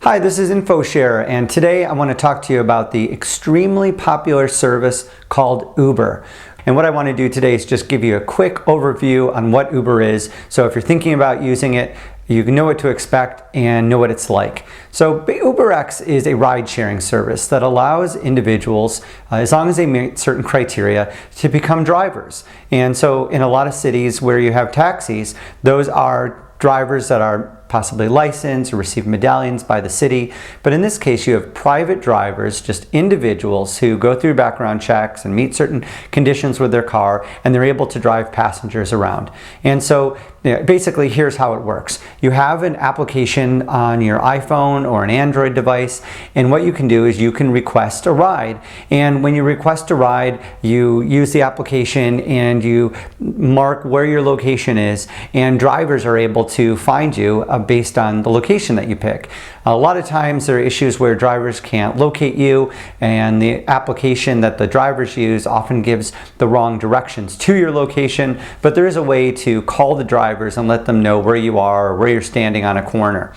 Hi, this is InfoShare, and today I want to talk to you about the extremely popular service called Uber. And what I want to do today is just give you a quick overview on what Uber is, so if you're thinking about using it, you know what to expect and know what it's like. So UberX is a ride-sharing service that allows individuals, as long as they meet certain criteria, to become drivers. And so in a lot of cities where you have taxis, those are drivers that are possibly licensed or receive medallions by the city. But in this case, you have private drivers, just individuals who go through background checks and meet certain conditions with their car, and they're able to drive passengers around. And so basically, here's how it works. You have an application on your iPhone or an Android device, and what you can do is you can request a ride. And when you request a ride, you use the application and you mark where your location is, and drivers are able to find you based on the location that you pick. A lot of times there are issues where drivers can't locate you, and the application that the drivers use often gives the wrong directions to your location, but there is a way to call the drivers and let them know where you are or where you're standing on a corner.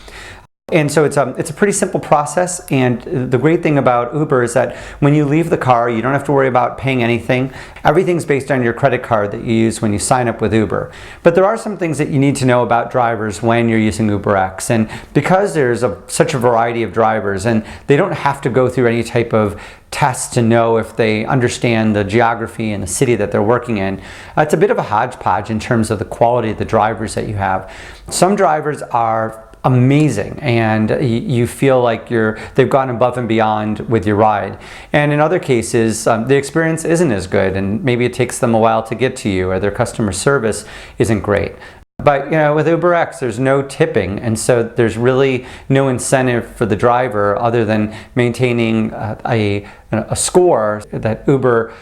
And so it's a pretty simple process, and the great thing about Uber is that when you leave the car, you don't have to worry about paying anything. Everything's based on your credit card that you use when you sign up with Uber. But there are some things that you need to know about drivers when you're using UberX, and because there's such a variety of drivers, and they don't have to go through any type of tests to know if they understand the geography and the city that they're working in. It's a bit of a hodgepodge in terms of the quality of the drivers that you have. Some drivers are amazing, and you feel like they've gone above and beyond with your ride. And in other cases, the experience isn't as good, and maybe it takes them a while to get to you, or their customer service isn't great. But with UberX, there's no tipping, and so there's really no incentive for the driver other than maintaining a score that Uber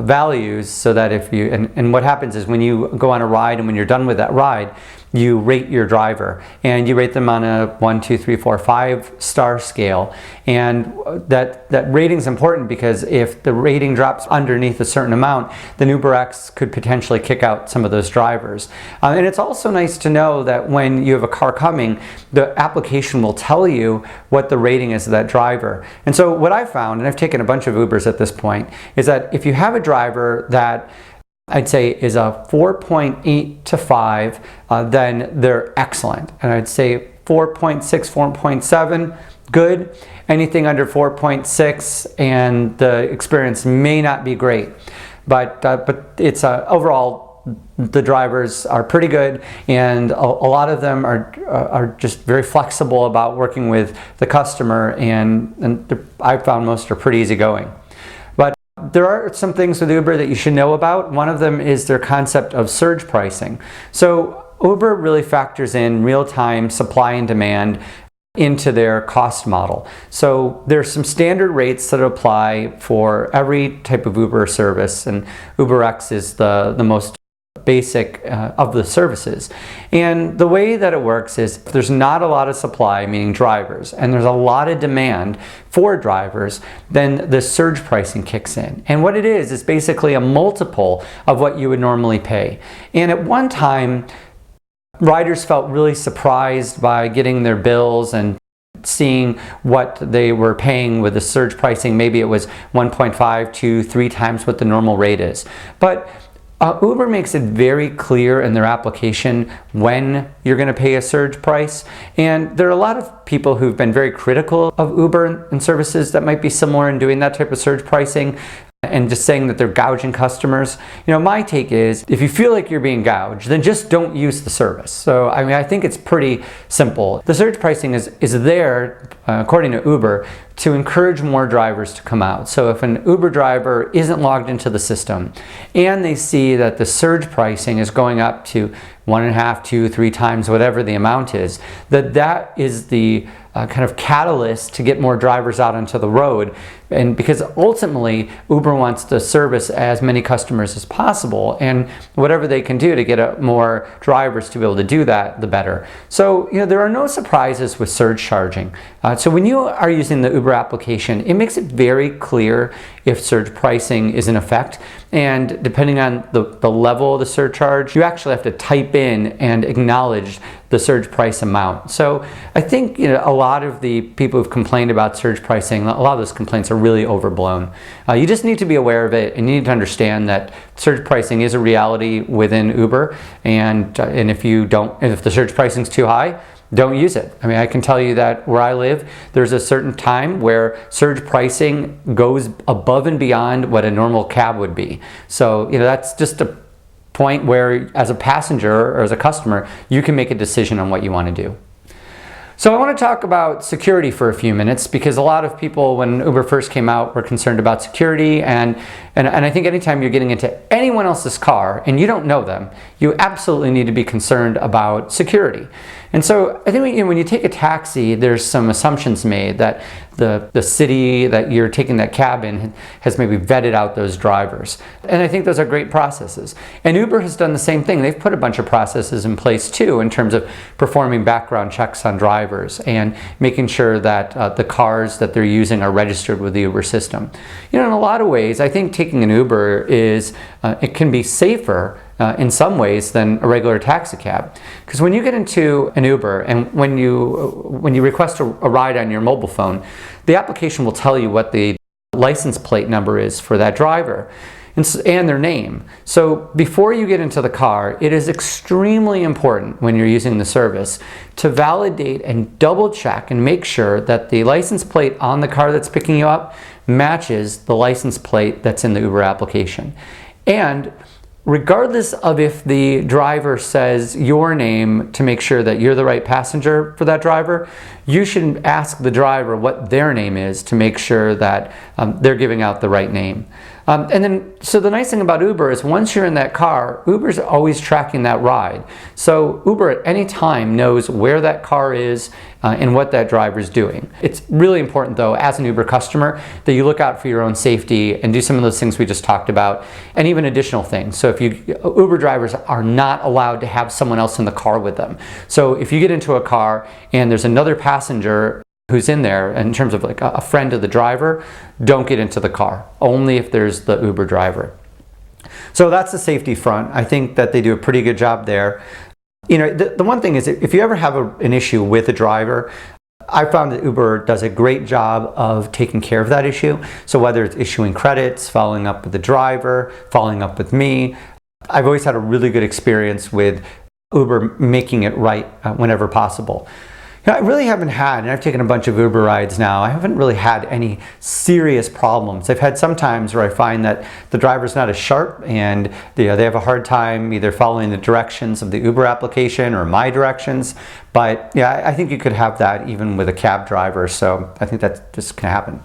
values, so that if you and what happens is when you go on a ride and when you're done with that ride, you rate your driver, and you rate them on a 1, 2, 3, 4, 5 star scale. And that rating is important, because if the rating drops underneath a certain amount, then UberX could potentially kick out some of those drivers. And it's also nice to know that when you have a car coming, the application will tell you what the rating is of that driver. And so what I've found, and I've taken a bunch of Ubers at this point, is that if you have a driver that I'd say is a 4.8 to 5, then they're excellent. And I'd say 4.6, 4.7, good. Anything under 4.6 and the experience may not be great. But it's overall, the drivers are pretty good, and a lot of them are just very flexible about working with the customer, and I've found most are pretty easygoing. There are some things with Uber that you should know about. One of them is their concept of surge pricing. So Uber really factors in real-time supply and demand into their cost model. So there's some standard rates that apply for every type of Uber service, and UberX is the most basic of the services. And the way that it works is, if there's not a lot of supply, meaning drivers, and there's a lot of demand for drivers, then the surge pricing kicks in. And what it is basically a multiple of what you would normally pay. And at one time, riders felt really surprised by getting their bills and seeing what they were paying with the surge pricing. Maybe it was 1.5 to 3 times what the normal rate is. But Uber makes it very clear in their application when you're going to pay a surge price. And there are a lot of people who've been very critical of Uber and services that might be similar in doing that type of surge pricing, and just saying that they're gouging customers. My take is, if you feel like you're being gouged, then just don't use the service. So I think it's pretty simple. The surge pricing is there, according to Uber, to encourage more drivers to come out. So if an Uber driver isn't logged into the system, and they see that the surge pricing is going up to 1.5, 2, 3 times whatever the amount is, that is the kind of catalyst to get more drivers out onto the road And because ultimately Uber wants to service as many customers as possible, and whatever they can do to get more drivers to be able to do that, the better. So there are no surprises with surge charging. So when you are using the Uber application, it makes it very clear if surge pricing is in effect, and depending on the level of the surcharge, you actually have to type in and acknowledge the surge price amount. So I think a lot of the people who've complained about surge pricing, a lot of those complaints are really overblown. You just need to be aware of it, and you need to understand that surge pricing is a reality within Uber, and if the surge pricing is too high, don't use it. I mean, I can tell you that where I live, there's a certain time where surge pricing goes above and beyond what a normal cab would be. So that's just a point where, as a passenger or as a customer, you can make a decision on what you want to do. So I want to talk about security for a few minutes, because a lot of people, when Uber first came out, were concerned about security, and I think anytime you're getting into anyone else's car and you don't know them, you absolutely need to be concerned about security. And so I think when you take a taxi, there's some assumptions made that the city that you're taking that cab in has maybe vetted out those drivers. And I think those are great processes. And Uber has done the same thing. They've put a bunch of processes in place too, in terms of performing background checks on drivers and making sure that the cars that they're using are registered with the Uber system. In a lot of ways, I think taking an Uber it can be safer in some ways than a regular taxi cab. Because when you get into an Uber and when you request a ride on your mobile phone, the application will tell you what the license plate number is for that driver and their name. So before you get into the car, it is extremely important when you're using the service to validate and double check and make sure that the license plate on the car that's picking you up matches the license plate that's in the Uber application. And regardless of if the driver says your name to make sure that you're the right passenger for that driver, you should ask the driver what their name is to make sure that they're giving out the right name. So the nice thing about Uber is once you're in that car, Uber's always tracking that ride. So Uber at any time knows where that car is and what that driver's doing. It's really important though, as an Uber customer, that you look out for your own safety and do some of those things we just talked about, and even additional things. So Uber drivers are not allowed to have someone else in the car with them. So if you get into a car and there's another passenger who's in there, in terms of like a friend of the driver, don't get into the car, only if there's the Uber driver. So that's the safety front. I think that they do a pretty good job there. The one thing is, if you ever have an issue with a driver, I found that Uber does a great job of taking care of that issue. So whether it's issuing credits, following up with the driver, following up with me, I've always had a really good experience with Uber making it right whenever possible. I really haven't had, and I've taken a bunch of Uber rides now, I haven't really had any serious problems. I've had some times where I find that the driver's not as sharp and they have a hard time either following the directions of the Uber application or my directions. But yeah, I think you could have that even with a cab driver, so I think that just can happen.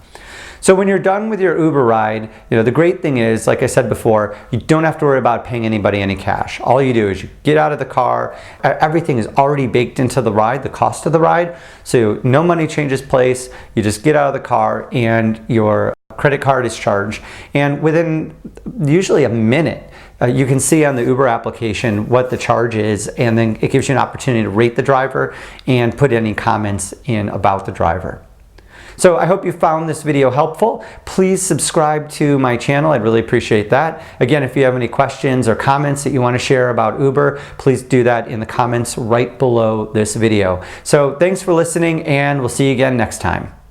So when you're done with your Uber ride, the great thing is, like I said before, you don't have to worry about paying anybody any cash. All you do is you get out of the car, everything is already baked into the ride, the cost of the ride, so no money changes place, you just get out of the car and your credit card is charged, and within usually a minute, you can see on the Uber application what the charge is, and then it gives you an opportunity to rate the driver and put any comments in about the driver. So I hope you found this video helpful. Please subscribe to my channel. I'd really appreciate that. Again, if you have any questions or comments that you want to share about Uber, please do that in the comments right below this video. So thanks for listening, and we'll see you again next time.